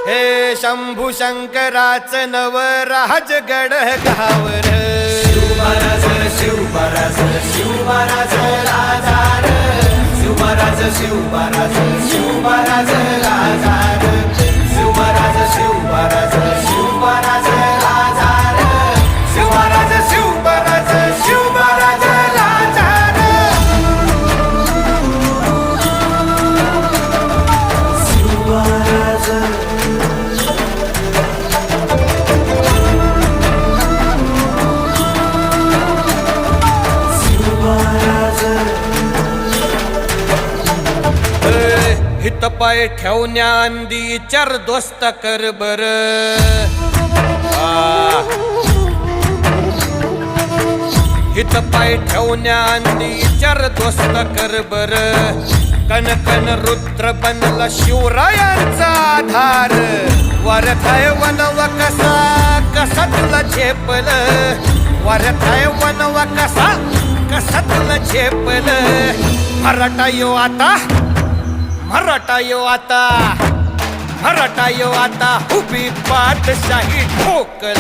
हे शंभू शंकराचं नवराज गड गावर शिवमहाराज शिवमहाराज शिवमहाराज राजार शिवमहाराज शिवमहाराज शिवमहाराज राजार शिवमहाराज शिवमहाराज शिवमहाराज राजार शिवमहाराज शिवमहाराज शिवमहाराज राजार शिवमहाराज हित पाय ठेवण्या अंदी चार दोस्त कर बर हित पाय ठेवण्या अंदी चार दोस्त कर बर कन कन रुद्र बनला शिवरायांचा आधार वरथाय वनव कसा कसा तुला झेपल वरथाय वनव कसा कसा तुला झेपल मराठा यो आता मराठा यो आता मराठा यो आता उभी पाठशाही ठोकल